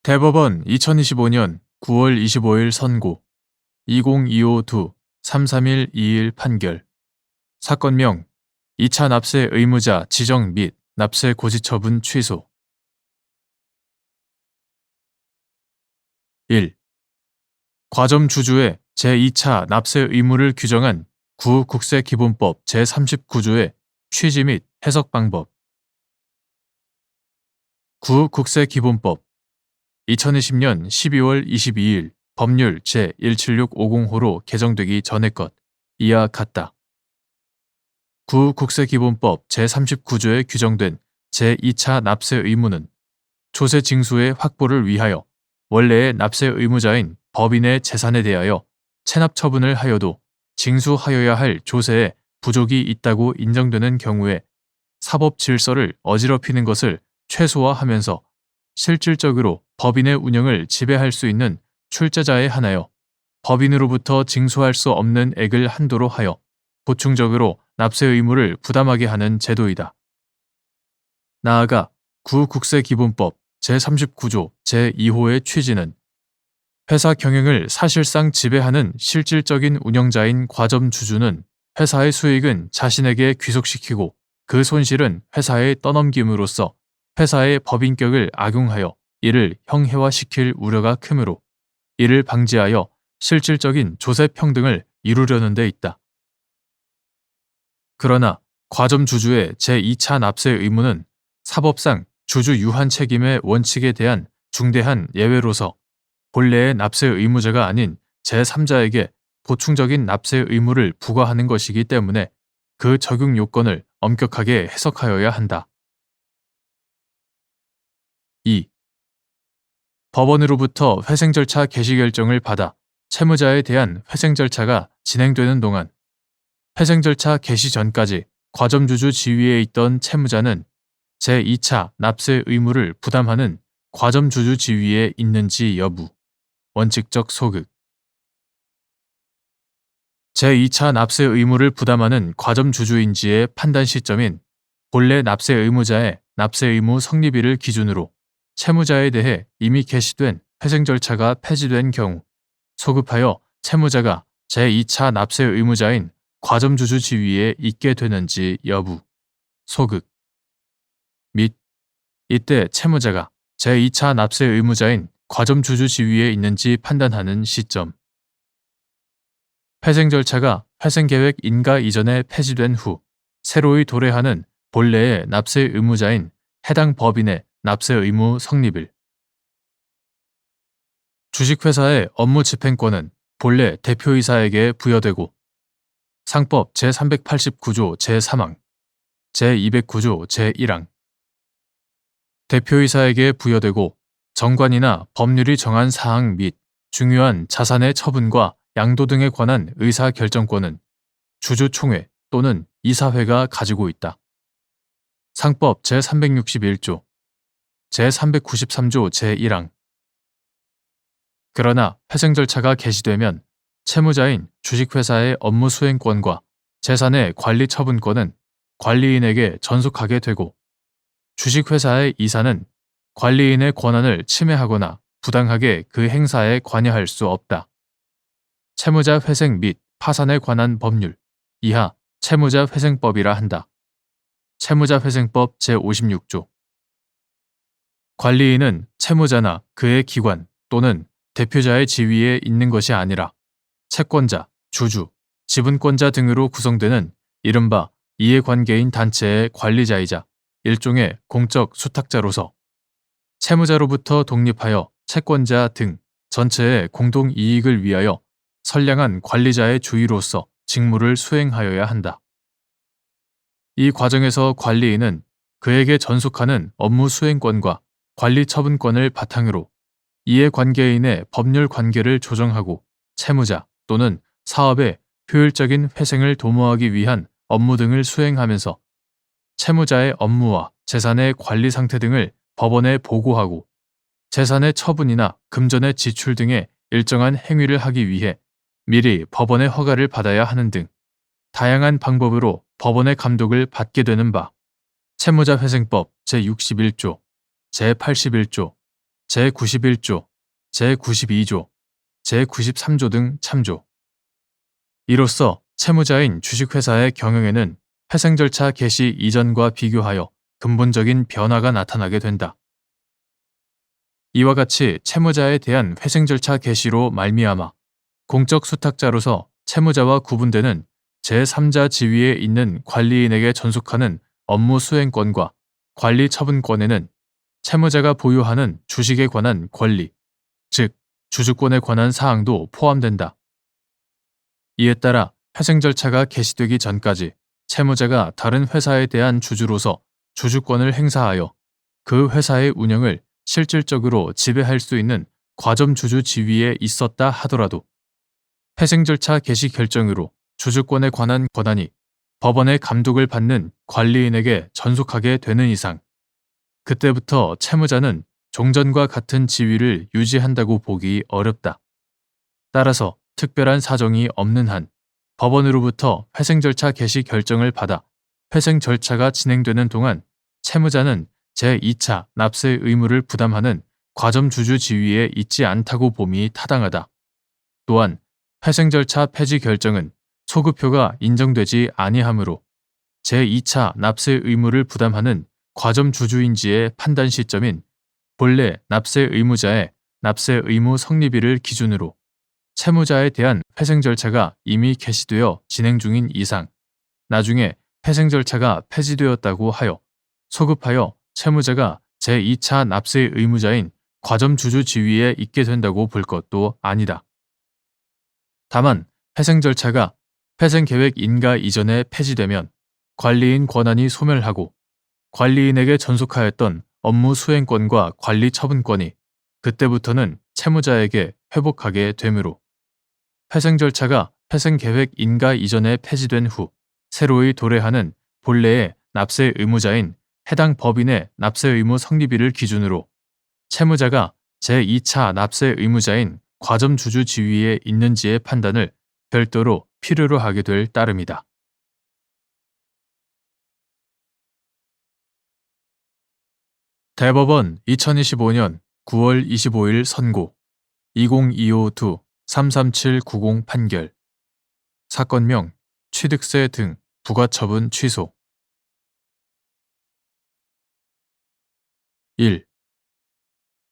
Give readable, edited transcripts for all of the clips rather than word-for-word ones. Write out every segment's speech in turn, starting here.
대법원 2025년 9월 25일 선고 2025-2-33121 판결 사건명 2차 납세 의무자 지정 및 납세 고지 처분 취소 1. 과점 주주의 제2차 납세 의무를 규정한 구국세기본법 제39조의 취지 및 해석 방법 구국세기본법 2020년 12월 22일 법률 제17650호로 개정되기 전의 것 이와 같다. 구국세기본법 제39조에 규정된 제2차 납세 의무는 조세 징수의 확보를 위하여 원래의 납세 의무자인 법인의 재산에 대하여 체납 처분을 하여도 징수하여야 할 조세에 부족이 있다고 인정되는 경우에 사법 질서를 어지럽히는 것을 최소화하면서 실질적으로 법인의 운영을 지배할 수 있는 출자자에 한하여 법인으로부터 징수할 수 없는 액을 한도로 하여 보충적으로 납세 의무를 부담하게 하는 제도이다. 나아가 구국세기본법 제39조 제2호의 취지는 회사 경영을 사실상 지배하는 실질적인 운영자인 과점 주주는 회사의 수익은 자신에게 귀속시키고 그 손실은 회사에 떠넘김으로써 회사의 법인격을 악용하여 이를 형해화시킬 우려가 크므로 이를 방지하여 실질적인 조세 평등을 이루려는 데 있다. 그러나 과점 주주의 제2차 납세 의무는 사법상 주주 유한 책임의 원칙에 대한 중대한 예외로서 본래의 납세 의무자가 아닌 제3자에게 보충적인 납세 의무를 부과하는 것이기 때문에 그 적용 요건을 엄격하게 해석하여야 한다. 2. 법원으로부터 회생 절차 개시 결정을 받아 채무자에 대한 회생 절차가 진행되는 동안 회생 절차 개시 전까지 과점주주 지위에 있던 채무자는 제2차 납세 의무를 부담하는 과점주주 지위에 있는지 여부, 원칙적 소극 제2차 납세 의무를 부담하는 과점주주인지의 판단 시점인 본래 납세 의무자의 납세 의무 성립일을 기준으로 채무자에 대해 이미 개시된 회생 절차가 폐지된 경우 소급하여 채무자가 제2차 납세 의무자인 과점주주 지위에 있게 되는지 여부, 소극 및 이때 채무자가 제2차 납세 의무자인 과점주주 지위에 있는지 판단하는 시점 회생 절차가 회생계획 인가 이전에 폐지된 후 새로이 도래하는 본래의 납세 의무자인 해당 법인의 납세 의무 성립일 주식회사의 업무 집행권은 본래 대표이사에게 부여되고 상법 제389조 제3항, 제209조 제1항 대표이사에게 부여되고 정관이나 법률이 정한 사항 및 중요한 자산의 처분과 양도 등에 관한 의사결정권은 주주총회 또는 이사회가 가지고 있다. 상법 제361조, 제393조 제1항 그러나 회생 절차가 개시되면 채무자인 주식회사의 업무 수행권과 재산의 관리 처분권은 관리인에게 전속하게 되고 주식회사의 이사는 관리인의 권한을 침해하거나 부당하게 그 행사에 관여할 수 없다. 채무자 회생 및 파산에 관한 법률 이하 채무자 회생법이라 한다. 채무자 회생법 제56조 관리인은 채무자나 그의 기관 또는 대표자의 지위에 있는 것이 아니라 채권자, 주주, 지분권자 등으로 구성되는 이른바 이해관계인 단체의 관리자이자 일종의 공적 수탁자로서 채무자로부터 독립하여 채권자 등 전체의 공동 이익을 위하여 선량한 관리자의 주의로서 직무를 수행하여야 한다. 이 과정에서 관리인은 그에게 전속하는 업무 수행권과 관리 처분권을 바탕으로 이해관계인의 법률 관계를 조정하고 채무자 또는 사업의 효율적인 회생을 도모하기 위한 업무 등을 수행하면서 채무자의 업무와 재산의 관리 상태 등을 법원에 보고하고 재산의 처분이나 금전의 지출 등의 일정한 행위를 하기 위해 미리 법원의 허가를 받아야 하는 등 다양한 방법으로 법원의 감독을 받게 되는 바 채무자회생법 제61조, 제81조, 제91조, 제92조, 제93조 등 참조. 이로써 채무자인 주식회사의 경영에는 회생 절차 개시 이전과 비교하여 근본적인 변화가 나타나게 된다. 이와 같이 채무자에 대한 회생 절차 개시로 말미암아 공적 수탁자로서 채무자와 구분되는 제3자 지위에 있는 관리인에게 전속하는 업무 수행권과 관리 처분권에는 채무자가 보유하는 주식에 관한 권리, 즉 주주권에 관한 사항도 포함된다. 이에 따라 회생 절차가 개시되기 전까지 채무자가 다른 회사에 대한 주주로서 주주권을 행사하여 그 회사의 운영을 실질적으로 지배할 수 있는 과점주주 지위에 있었다 하더라도 회생 절차 개시 결정으로 주주권에 관한 권한이 법원의 감독을 받는 관리인에게 전속하게 되는 이상 그때부터 채무자는 종전과 같은 지위를 유지한다고 보기 어렵다. 따라서 특별한 사정이 없는 한 법원으로부터 회생 절차 개시 결정을 받아 회생 절차가 진행되는 동안 채무자는 제2차 납세 의무를 부담하는 과점주주 지위에 있지 않다고 봄이 타당하다. 또한 회생 절차 폐지 결정은 소급표가 인정되지 아니하므로 제2차 납세 의무를 부담하는 과점주주인지의 판단 시점인 본래 납세 의무자의 납세 의무 성립일을 기준으로 채무자에 대한 회생 절차가 이미 개시되어 진행 중인 이상 나중에 회생 절차가 폐지되었다고 하여 소급하여 채무자가 제2차 납세 의무자인 과점주주 지위에 있게 된다고 볼 것도 아니다. 다만 회생 절차가 회생계획 인가 이전에 폐지되면 관리인 권한이 소멸하고 관리인에게 전속하였던 업무 수행권과 관리 처분권이 그때부터는 채무자에게 회복하게 되므로 회생 절차가 회생계획 인가 이전에 폐지된 후 새로이 도래하는 본래의 납세 의무자인 해당 법인의 납세 의무 성립일을 기준으로 채무자가 제2차 납세 의무자인 과점주주 지위에 있는지의 판단을 별도로 필요로 하게 될 따름이다. 대법원 2025년 9월 25일 선고 2025-2-33790 판결 사건명 취득세 등 부가처분 취소 1.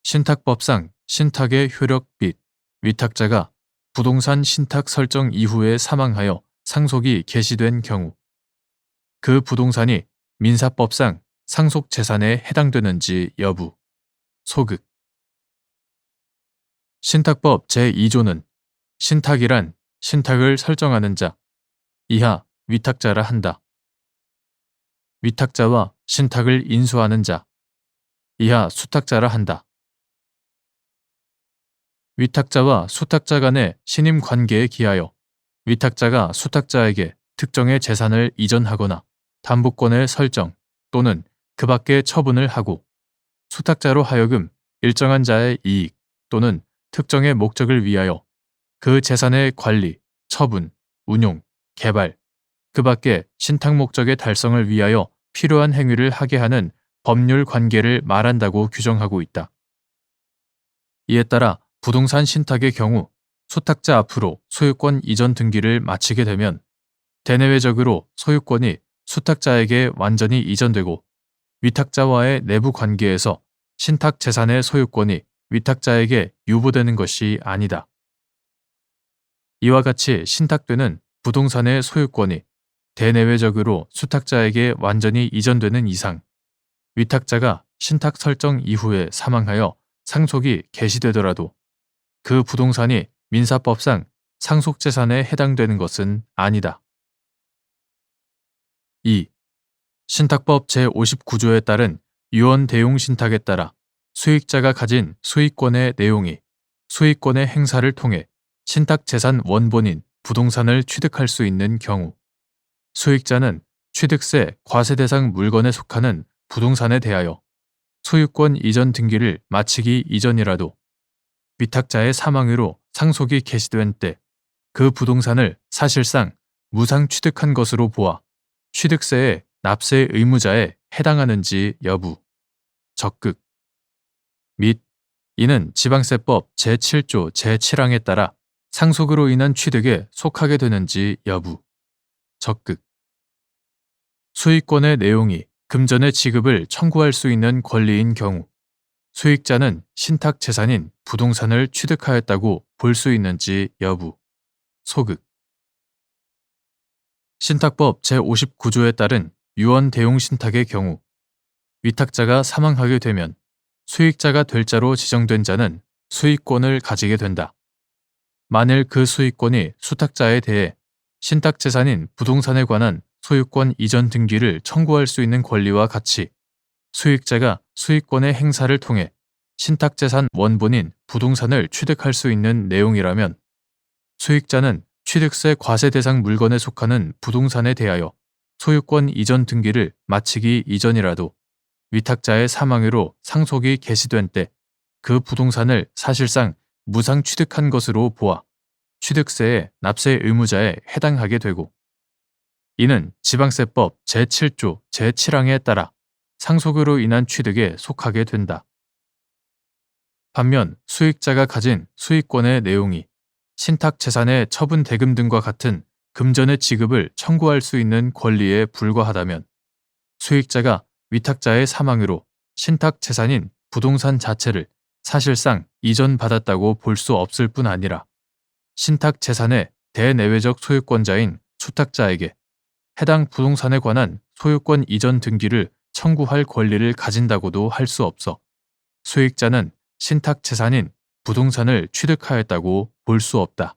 신탁법상 신탁의 효력 및 위탁자가 부동산 신탁 설정 이후에 사망하여 상속이 개시된 경우 그 부동산이 민사법상 상속재산에 해당되는지 여부 소극 신탁법 제2조는 신탁이란 신탁을 설정하는 자, 이하 위탁자라 한다. 위탁자와 신탁을 인수하는 자, 이하 수탁자라 한다. 위탁자와 수탁자 간의 신임 관계에 기하여 위탁자가 수탁자에게 특정의 재산을 이전하거나 담보권을 설정 또는 그 밖의 처분을 하고 수탁자로 하여금 일정한 자의 이익 또는 특정의 목적을 위하여 그 재산의 관리, 처분, 운용, 개발, 그 밖의 신탁 목적의 달성을 위하여 필요한 행위를 하게 하는 법률 관계를 말한다고 규정하고 있다. 이에 따라 부동산 신탁의 경우 수탁자 앞으로 소유권 이전 등기를 마치게 되면 대내외적으로 소유권이 수탁자에게 완전히 이전되고 위탁자와의 내부 관계에서 신탁 재산의 소유권이 위탁자에게 유보되는 것이 아니다. 이와 같이 신탁되는 부동산의 소유권이 대내외적으로 수탁자에게 완전히 이전되는 이상 위탁자가 신탁 설정 이후에 사망하여 상속이 개시되더라도 그 부동산이 민사법상 상속재산에 해당되는 것은 아니다. 2. 신탁법 제59조에 따른 유언대용신탁에 따라 수익자가 가진 수익권의 내용이 수익권의 행사를 통해 신탁재산 원본인 부동산을 취득할 수 있는 경우 수익자는 취득세 과세 대상 물건에 속하는 부동산에 대하여 소유권 이전 등기를 마치기 이전이라도 위탁자의 사망으로 상속이 개시된 때 그 부동산을 사실상 무상 취득한 것으로 보아 취득세의 납세 의무자에 해당하는지 여부, 적극 및 이는 지방세법 제7조 제7항에 따라 상속으로 인한 취득에 속하게 되는지 여부. 적극. 수익권의 내용이 금전의 지급을 청구할 수 있는 권리인 경우 수익자는 신탁 재산인 부동산을 취득하였다고 볼 수 있는지 여부. 소극. 신탁법 제59조에 따른 유언 대용 신탁의 경우 위탁자가 사망하게 되면 수익자가 될 자로 지정된 자는 수익권을 가지게 된다. 만일 그 수익권이 수탁자에 대해 신탁 재산인 부동산에 관한 소유권 이전 등기를 청구할 수 있는 권리와 같이 수익자가 수익권의 행사를 통해 신탁재산 원본인 부동산을 취득할 수 있는 내용이라면 수익자는 취득세 과세 대상 물건에 속하는 부동산에 대하여 소유권 이전 등기를 마치기 이전이라도 위탁자의 사망으로 상속이 개시된 때 그 부동산을 사실상 무상 취득한 것으로 보아 취득세의 납세 의무자에 해당하게 되고 이는 지방세법 제7조 제7항에 따라 상속으로 인한 취득에 속하게 된다. 반면 수익자가 가진 수익권의 내용이 신탁 재산의 처분 대금 등과 같은 금전의 지급을 청구할 수 있는 권리에 불과하다면 수익자가 위탁자의 사망으로 신탁 재산인 부동산 자체를 사실상 이전받았다고 볼 수 없을 뿐 아니라 신탁 재산의 대내외적 소유권자인 수탁자에게 해당 부동산에 관한 소유권 이전 등기를 청구할 권리를 가진다고도 할 수 없어 수익자는 신탁 재산인 부동산을 취득하였다고 볼 수 없다.